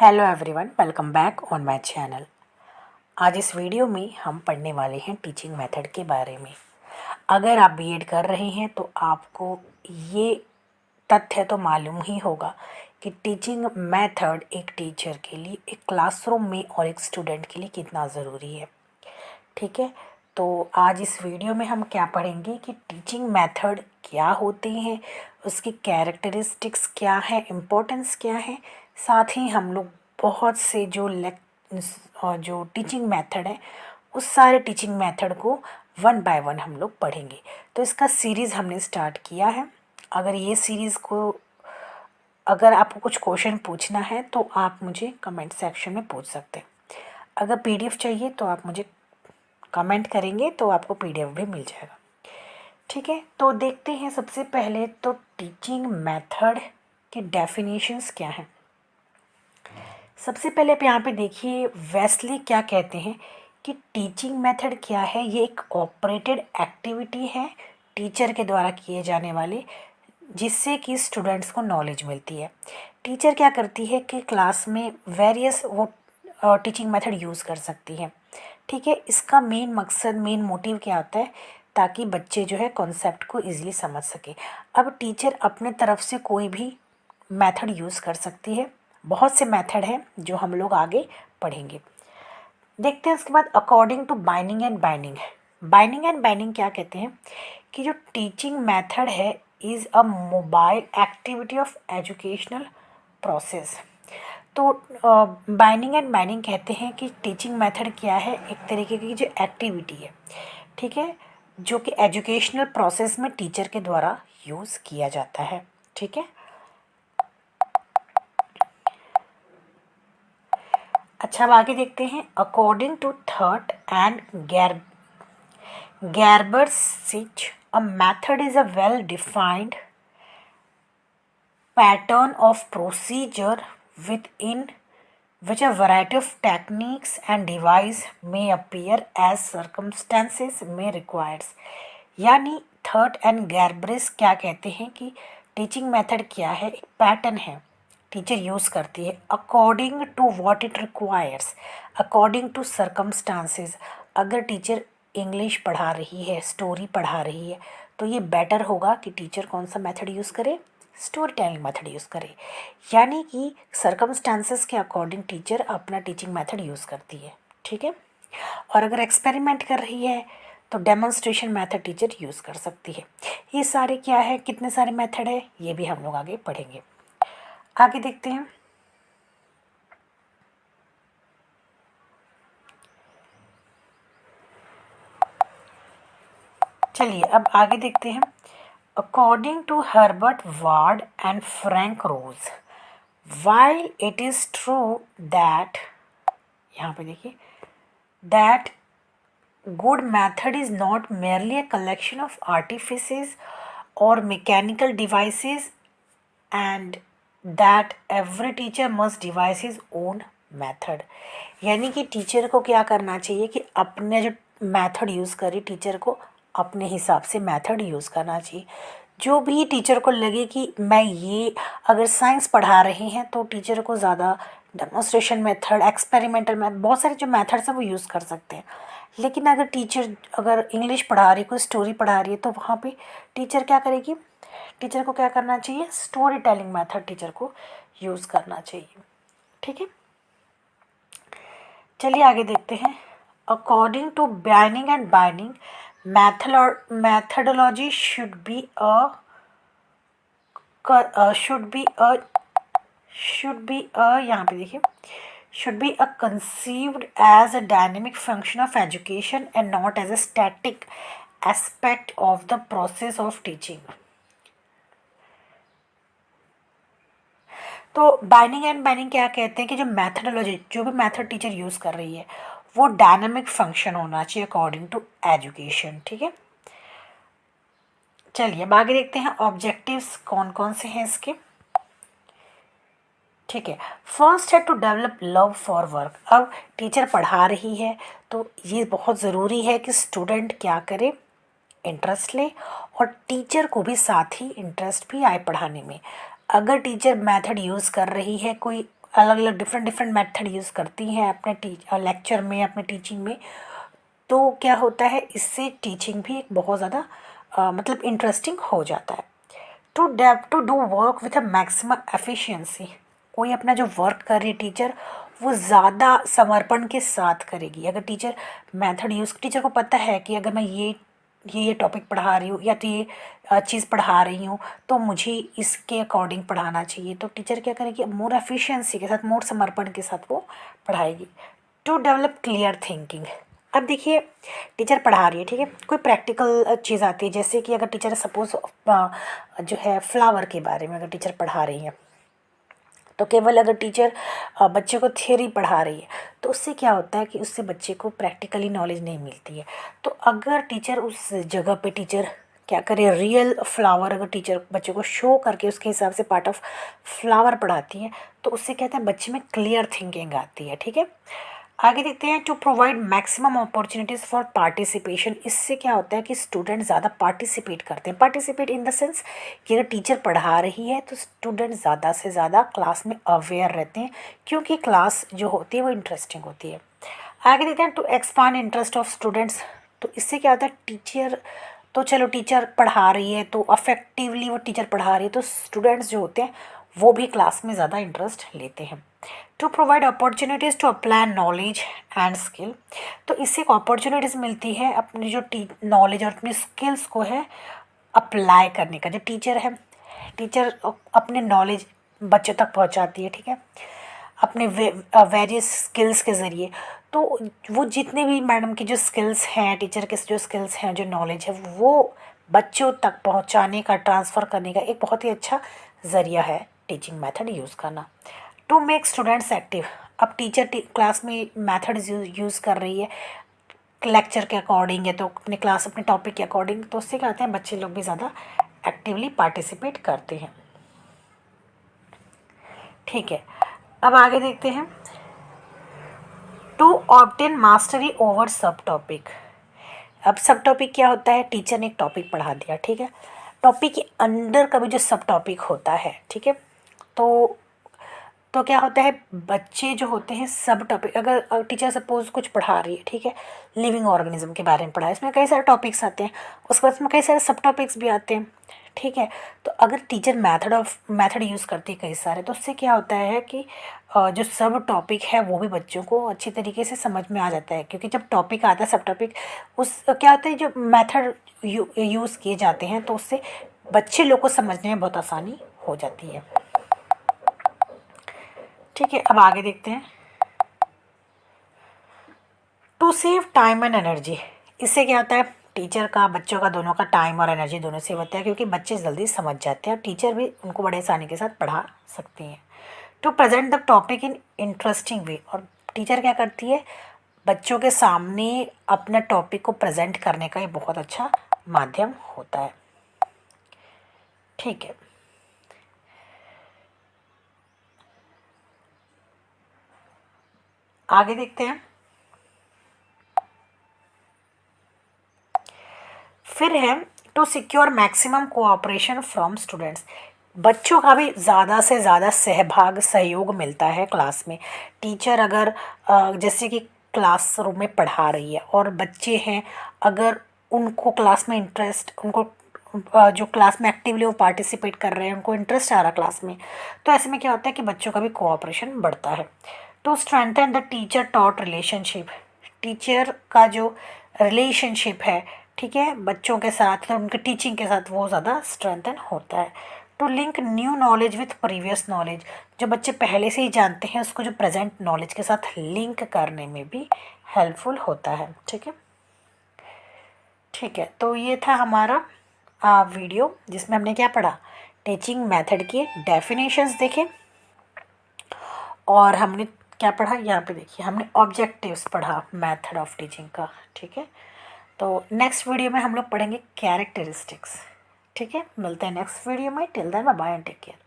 Hello everyone, welcome back on my channel. आज इस video में हम पढ़ने वाले हैं टीचिंग मेथड के बारे में। अगर आप बीएड कर रहे हैं तो आपको ये तथ्य तो मालूम ही होगा कि टीचिंग मेथड एक टीचर के लिए, एक क्लासरूम में और एक स्टूडेंट के लिए कितना ज़रूरी है। ठीक है, तो आज इस वीडियो में हम क्या पढ़ेंगे कि टीचिंग मेथड क्या होते हैं, उसकी कैरेक्टरिस्टिक्स क्या है, इम्पोर्टेंस क्या है। साथ ही हम लोग बहुत से जो टीचिंग मेथड है उस सारे टीचिंग मेथड को वन बाय वन हम लोग पढ़ेंगे। तो इसका सीरीज़ हमने स्टार्ट किया है। अगर ये सीरीज़ को अगर आपको कुछ क्वेश्चन पूछना है तो आप मुझे कमेंट सेक्शन में पूछ सकते हैं। अगर पीडीएफ चाहिए तो आप मुझे कमेंट करेंगे तो आपको पीडीएफ भी मिल जाएगा। ठीक है, तो देखते हैं सबसे पहले तो टीचिंग मेथड के डेफिनेशंस क्या हैं। सबसे पहले आप यहाँ पे देखिए वेस्ली क्या कहते हैं कि टीचिंग मेथड क्या है। ये एक ऑपरेटेड एक्टिविटी है टीचर के द्वारा किए जाने वाले, जिससे कि स्टूडेंट्स को नॉलेज मिलती है। टीचर क्या करती है कि क्लास में वेरियस वो टीचिंग मेथड यूज़ कर सकती है। ठीक है, इसका मेन मकसद, मेन मोटिव क्या होता है, ताकि बच्चे जो है कॉन्सेप्ट को ईजिली समझ सके। अब टीचर अपने तरफ से कोई भी मेथड यूज़ कर सकती है। बहुत से मेथड हैं जो हम लोग आगे पढ़ेंगे। देखते हैं उसके बाद according to binding and binding. Binding and binding क्या कहते हैं कि जो टीचिंग मेथड है is a mobile activity of educational process. तो बाइंडिंग एंड बाइंडिंग कहते हैं कि टीचिंग मेथड क्या है, एक तरीके की जो एक्टिविटी है, ठीक है, जो कि एजुकेशनल प्रोसेस में टीचर के द्वारा यूज़ किया जाता है। ठीक है, अच्छा अब आगे देखते हैं। According to thirt and garbersich, a method is a well defined pattern of procedure within which a variety of techniques and device may appear as circumstances may requires। यानी थर्ड एंड गैरब्रिस क्या कहते हैं कि टीचिंग मेथड क्या है, एक pattern है teacher use करती है according to what it requires, according to circumstances. अगर टीचर इंग्लिश पढ़ा रही है, स्टोरी पढ़ा रही है, तो ये बेटर होगा कि टीचर कौन सा मेथड यूज़ करे, स्टोरी टेलिंग मेथड यूज़ करे। यानी कि सर्कमस्टांसेस के अकॉर्डिंग टीचर अपना टीचिंग मेथड यूज़ करती है। ठीक है, और अगर एक्सपेरिमेंट कर रही है तो डेमोन्स्ट्रेशन मेथड टीचर यूज़ कर सकती है। ये सारे क्या है, कितने सारे मेथड है, ये भी हम लोग आगे पढ़ेंगे। आगे देखते हैं। चलिए अब आगे देखते हैं। According to Herbert Ward and Frank Rose, while it is true that, यहाँ पे देखिए, that good method is not merely a collection of artifices or mechanical devices and that every teacher must devise his own method। यानी कि teacher को क्या करना चाहिए कि अपने जो मेथड यूज़ करे, टीचर को अपने हिसाब से मेथड यूज़ करना चाहिए। जो भी टीचर को लगे कि मैं ये, अगर साइंस पढ़ा रहे हैं तो टीचर को ज़्यादा डेमोन्स्ट्रेशन मेथड, एक्सपेरिमेंटल मेथड, बहुत सारे जो मेथड्स हैं वो यूज़ कर सकते हैं। लेकिन अगर टीचर अगर इंग्लिश पढ़ा रही है, कोई स्टोरी पढ़ा रही है, तो वहाँ पे टीचर क्या करेगी, टीचर को क्या करना चाहिए, स्टोरी टेलिंग मेथड टीचर को यूज़ करना चाहिए। ठीक है, चलिए आगे देखते हैं। According to binding and binding, methodology should be यहाँ पे देखिए, should be a conceived as a dynamic function of education and not as a static aspect of the process of teaching। तो बाइंडिंग एंड बाइंडिंग क्या कहते हैं कि जो methodology, जो भी मेथड टीचर यूज़ कर रही है वो डायनामिक फंक्शन होना चाहिए अकॉर्डिंग टू एजुकेशन। ठीक है, चलिए अब आगे देखते हैं ऑब्जेक्टिव्स कौन कौन से हैं इसके। ठीक है, फर्स्ट है to develop love for work. अब टीचर पढ़ा रही है तो ये बहुत ज़रूरी है कि स्टूडेंट क्या करे, इंटरेस्ट ले, और टीचर को भी साथ ही इंटरेस्ट भी आए पढ़ाने में। अगर टीचर मेथड यूज़ कर रही है, कोई अलग अलग डिफरेंट डिफरेंट मेथड यूज़ करती हैं अपने लेक्चर में, अपने टीचिंग में, तो क्या होता है, इससे टीचिंग भी एक बहुत ज़्यादा मतलब इंटरेस्टिंग हो जाता है। To do work with a maximum efficiency, कोई अपना जो वर्क कर रही है टीचर, वो ज़्यादा समर्पण के साथ करेगी। अगर टीचर मेथड यूज़, टीचर को पता है कि अगर मैं ये टॉपिक पढ़ा रही हूँ या तो ये चीज़ पढ़ा रही हूँ, तो मुझे इसके अकॉर्डिंग पढ़ाना चाहिए, तो टीचर क्या करेगी, मोर एफिशिएंसी के साथ, मोर समर्पण के साथ वो पढ़ाएगी। टू डेवलप क्लियर थिंकिंग, अब देखिए टीचर पढ़ा रही है, ठीक है, कोई प्रैक्टिकल चीज़ आती है, जैसे कि अगर टीचर सपोज जो है फ्लावर के बारे में अगर टीचर पढ़ा रही है, तो केवल अगर टीचर बच्चे को थ्योरी पढ़ा रही है, तो उससे क्या होता है कि उससे बच्चे को प्रैक्टिकली नॉलेज नहीं मिलती है। तो अगर टीचर उस जगह पे टीचर क्या करे, रियल फ्लावर अगर टीचर बच्चे को शो करके उसके हिसाब से पार्ट ऑफ फ्लावर पढ़ाती है, तो उससे कहते हैं बच्चे में क्लियर थिंकिंग आती है, ठीक है। आगे देखते हैं, to provide maximum opportunities for participation, इससे क्या होता है कि स्टूडेंट ज़्यादा पार्टिसिपेट करते हैं। पार्टिसिपेट इन द सेंस कि अगर टीचर पढ़ा रही है तो स्टूडेंट ज़्यादा से ज़्यादा क्लास में अवेयर रहते हैं, क्योंकि क्लास जो होती है वो इंटरेस्टिंग होती है। आगे देखते हैं, to expand interest of students, तो इससे क्या होता है, टीचर तो चलो टीचर पढ़ा रही है तो अफेक्टिवली वो टीचर पढ़ा रही है, तो स्टूडेंट्स जो होते हैं वो भी क्लास में ज़्यादा इंटरेस्ट लेते हैं। To provide opportunities to apply knowledge and skill, तो इससे एक अपॉर्चुनिटीज़ मिलती है अपनी जो नॉलेज और अपनी स्किल्स को है अप्लाई करने का। जो टीचर है, टीचर अपने नॉलेज बच्चों तक पहुंचाती है, ठीक है, अपने वेरियस स्किल्स के ज़रिए। तो वो जितने भी मैडम की जो स्किल्स हैं, टीचर के जो स्किल्स हैं, जो नॉलेज है, वो बच्चों तक पहुंचाने का, ट्रांसफ़र करने का एक बहुत ही अच्छा ज़रिया है टीचिंग मेथड यूज़ करना। टू मेक स्टूडेंट्स एक्टिव, अब टीचर क्लास में मेथड यूज़ कर रही है लेक्चर के अकॉर्डिंग या तो अपने क्लास अपने टॉपिक के अकॉर्डिंग, तो उससे क्या होता है, बच्चे लोग भी ज़्यादा एक्टिवली पार्टिसिपेट करते हैं, ठीक है। अब आगे देखते हैं, टू ऑब्टेन मास्टरी ओवर सब टॉपिक, अब सब टॉपिक क्या होता है, टीचर ने एक टॉपिक पढ़ा दिया, ठीक है, टॉपिक के अंदर का भी जो सब टॉपिक होता है, ठीक है, तो क्या होता है, बच्चे जो होते हैं सब टॉपिक, अगर टीचर सपोज कुछ पढ़ा रही है, ठीक है, लिविंग ऑर्गेनिज्म के बारे में पढ़ा है, इसमें कई सारे टॉपिक्स आते हैं, उसके बाद इसमें कई सारे सब टॉपिक्स भी आते हैं, ठीक है। तो अगर टीचर मेथड यूज़ करती है कई सारे, तो उससे क्या होता है कि जो सब टॉपिक है वो भी बच्चों को अच्छी तरीके से समझ में आ जाता है, क्योंकि जब टॉपिक आता है सब टॉपिक, उस क्या होता है, जो मेथड यूज़ किए जाते हैं, तो उससे बच्चे लोग को समझने में बहुत आसानी हो जाती है, ठीक है। अब आगे देखते हैं, to save time and energy, इससे क्या होता है, टीचर का बच्चों का दोनों का टाइम और एनर्जी दोनों सेव होता है, क्योंकि बच्चे जल्दी समझ जाते हैं और टीचर भी उनको बड़े आसानी के साथ पढ़ा सकती हैं। To present the topic in interesting way, और टीचर क्या करती है, बच्चों के सामने अपना टॉपिक को प्रेजेंट करने का ये बहुत अच्छा माध्यम होता है, ठीक है। आगे देखते हैं, फिर है, to secure maximum cooperation from students, बच्चों का भी ज़्यादा से ज़्यादा सहयोग मिलता है क्लास में। टीचर अगर जैसे कि क्लासरूम में पढ़ा रही है और बच्चे हैं, अगर उनको क्लास में इंटरेस्ट, उनको जो क्लास में एक्टिवली वो पार्टिसिपेट कर रहे हैं, उनको इंटरेस्ट आ रहा क्लास में, तो ऐसे में क्या होता है कि बच्चों का भी कोऑपरेशन बढ़ता है। To strengthen the teacher taught relationship, teacher का जो रिलेशनशिप है, ठीक है, बच्चों के साथ और उनके टीचिंग के साथ, वो ज़्यादा स्ट्रेंथन होता है। To link new knowledge with previous knowledge, जो बच्चे पहले से ही जानते हैं उसको जो प्रेजेंट नॉलेज के साथ लिंक करने में भी हेल्पफुल होता है, ठीक है, ठीक है। तो ये था हमारा वीडियो जिसमें हमने क्या पढ़ा, टीचिंग मेथड के डेफिनेशंस देखे, और हमने क्या पढ़ा, यहाँ पे देखिए हमने ऑब्जेक्टिव्स पढ़ा मेथड ऑफ टीचिंग का, ठीक है। तो नेक्स्ट वीडियो में हम लोग पढ़ेंगे कैरेक्टरिस्टिक्स, ठीक है। मिलते हैं नेक्स्ट वीडियो में, till then bye bye and take care.